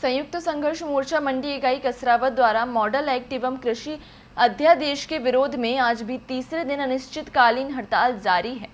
संयुक्त संघर्ष मोर्चा मंडी इकाई कसरावत द्वारा मॉडल एक्ट एवं कृषि अध्यादेश के विरोध में आज भी तीसरे दिन अनिश्चितकालीन हड़ताल जारी है।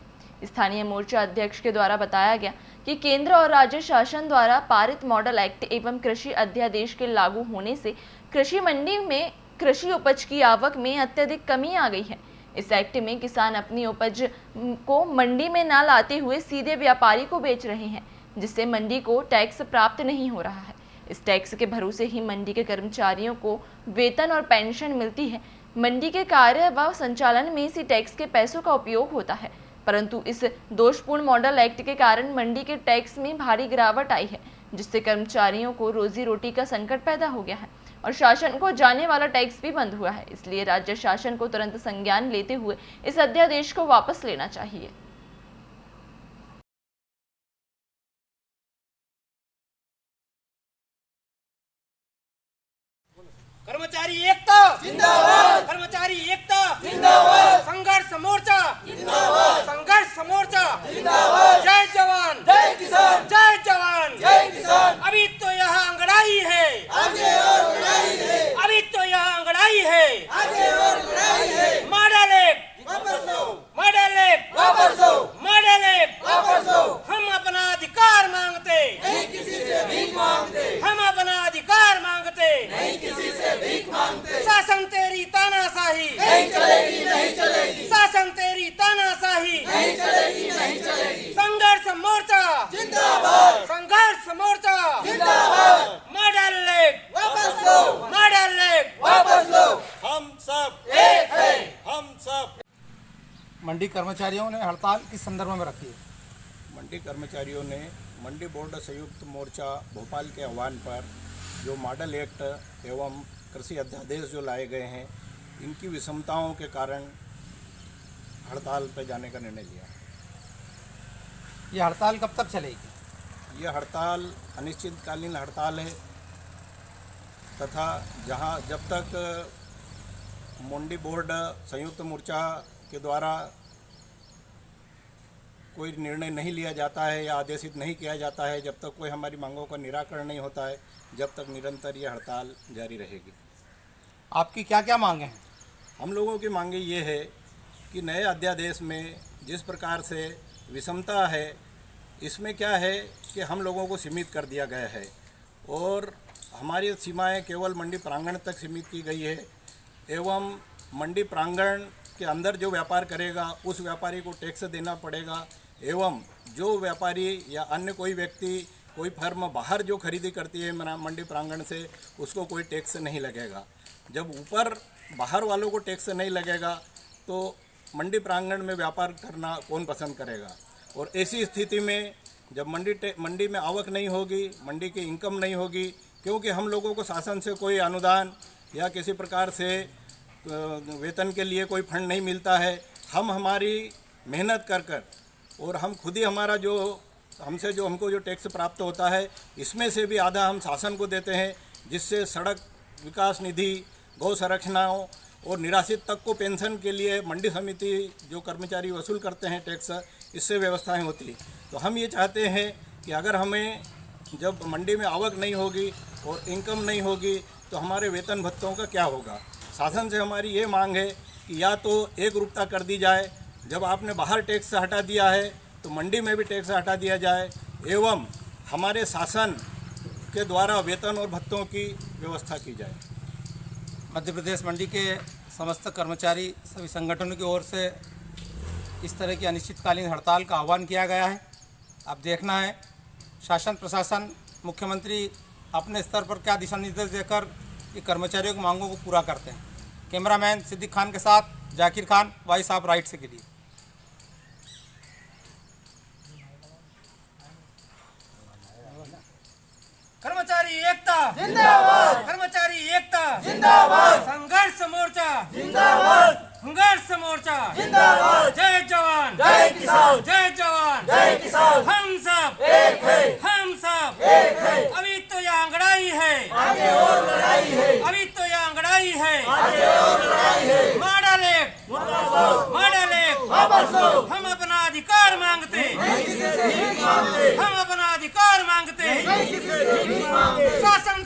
स्थानीय मोर्चा अध्यक्ष के द्वारा बताया गया कि केंद्र और राज्य शासन द्वारा पारित मॉडल एक्ट एवं कृषि अध्यादेश के लागू होने से कृषि मंडी में कृषि उपज की आवक में अत्यधिक कमी आ गई है। इस एक्ट में किसान अपनी उपज को मंडी में न लाते हुए सीधे व्यापारी को बेच रहे हैं, जिससे मंडी को टैक्स प्राप्त नहीं हो रहा है। इस टैक्स के भरोसे ही मंडी के कर्मचारियों को वेतन और पेंशन मिलती है। मंडी के कार्य व संचालन में इसी टैक्स के पैसों का उपयोग होता है, परंतु इस दोषपूर्ण मॉडल एक्ट के कारण मंडी के टैक्स में भारी गिरावट आई है, जिससे कर्मचारियों को रोजी रोटी का संकट पैदा हो गया है और शासन को जाने वाला टैक्स भी बंद हुआ है। इसलिए राज्य शासन को तुरंत संज्ञान लेते हुए इस अध्यादेश को वापस लेना चाहिए। कर्मचारी एकता जिंदाबाद, कर्मचारी एकता जिंदाबाद, संघर्ष मोर्चा जिंदाबाद, संघर्ष मोर्चा जिंदाबाद, जय जवान जय किसान, जय जवान जय किसान। अभी तो यहाँ अंगड़ाई है, आगे और लड़ाई है, अभी तो यहाँ अंगड़ाई है, आगे और लड़ाई है। मॉडल एक्ट वापस लो, मॉडल एक्ट वापस लो, मॉडल एक्ट वापस लो। हम अपना अधिकार मांगते नहीं, किसी से भीख मांगते, हम अपना अधिकार मांगते नहीं, किसी से भीख मांगते। शासन तेरी तानाशाही नहीं चलेगी, नहीं चलेगी, शासन तेरी तानाशाही नहीं चलेगी, नहीं चलेगी। संघर्ष मोर्चा जिंदाबाद, संघर्ष मोर्चा जिंदाबाद। मॉडल एक्ट वापस लो, मॉडल एक्ट वापस लो। हम सब एक है, हम सब। मंडी कर्मचारियों ने हड़ताल किस संदर्भ में रखी है? मंडी कर्मचारियों ने मंडी बोर्ड संयुक्त मोर्चा भोपाल के आह्वान पर जो मॉडल एक्ट एवं कृषि अध्यादेश जो लाए गए हैं, इनकी विषमताओं के कारण हड़ताल पर जाने का निर्णय लिया। ये हड़ताल कब तक चलेगी? ये हड़ताल अनिश्चितकालीन हड़ताल है तथा जब तक मंडी बोर्ड संयुक्त मोर्चा के द्वारा कोई निर्णय नहीं लिया जाता है या आदेशित नहीं किया जाता है, जब तक कोई हमारी मांगों का निराकरण नहीं होता है, जब तक निरंतर ये हड़ताल जारी रहेगी। आपकी क्या क्या मांगे हैं? हम लोगों की मांगे ये है कि नए अध्यादेश में जिस प्रकार से विषमता है, इसमें क्या है कि हम लोगों को सीमित कर दिया गया है और हमारी सीमाएं केवल मंडी प्रांगण तक सीमित की गई है एवं मंडी प्रांगण के अंदर जो व्यापार करेगा उस व्यापारी को टैक्स देना पड़ेगा एवं जो व्यापारी या अन्य कोई व्यक्ति कोई फर्म बाहर जो खरीदी करती है मंडी प्रांगण से, उसको कोई टैक्स नहीं लगेगा। जब ऊपर बाहर वालों को टैक्स नहीं लगेगा तो मंडी प्रांगण में व्यापार करना कौन पसंद करेगा। और ऐसी स्थिति में जब मंडी में आवक नहीं होगी, मंडी की इनकम नहीं होगी, क्योंकि हम लोगों को शासन से कोई अनुदान या किसी प्रकार से वेतन के लिए कोई फंड नहीं मिलता है। हम हमारी मेहनत कर और हम खुद ही हमारा जो हमको जो टैक्स प्राप्त होता है, इसमें से भी आधा हम शासन को देते हैं, जिससे सड़क विकास निधि, गौ संरक्षणाओं और निराश्रित तक को पेंशन के लिए मंडी समिति जो कर्मचारी वसूल करते हैं टैक्स, इससे व्यवस्थाएं होती। तो हम ये चाहते हैं कि अगर हमें जब मंडी में आवक नहीं होगी और इनकम नहीं होगी तो हमारे वेतन भत्तों का क्या होगा। शासन से हमारी ये मांग है कि या तो एक रूपता कर दी जाए, जब आपने बाहर टैक्स हटा दिया है तो मंडी में भी टैक्स हटा दिया जाए एवं हमारे शासन के द्वारा वेतन और भत्तों की व्यवस्था की जाए। मध्य प्रदेश मंडी के समस्त कर्मचारी सभी संगठनों की ओर से इस तरह की अनिश्चितकालीन हड़ताल का आह्वान किया गया है। अब देखना है शासन प्रशासन मुख्यमंत्री अपने स्तर पर क्या दिशा निर्देश देकर ये कर्मचारियों की मांगों को पूरा करते हैं। कैमरामैन सिद्दीक खान के साथ Zakir Khan, voice of right से के लिए। कर्मचारी एकता जिंदाबाद, कर्मचारी एकता जिंदाबाद, संघर्ष मोर्चा जिंदाबाद, संघर्ष मोर्चा जिंदाबाद, जय जवान जय किसान, जय जवान जय किसान। हम सब एक है, हम सब एक है। अभी तो यहाँ अंगड़ाई है, आगे और लड़ाई है, अभी तो यहाँ अंगड़ाई है, आगे और लड़ाई है। मॉडल एक्ट वापस लो, मॉडल एक्ट वापस लो। हम अपना अधिकार मांगते, हम अपना अधिकार मांगते, शासन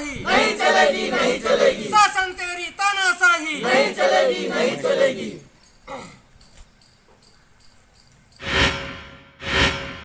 तानाशाही नहीं चलेगी शासन तेरी तानाशाही नहीं चलेगी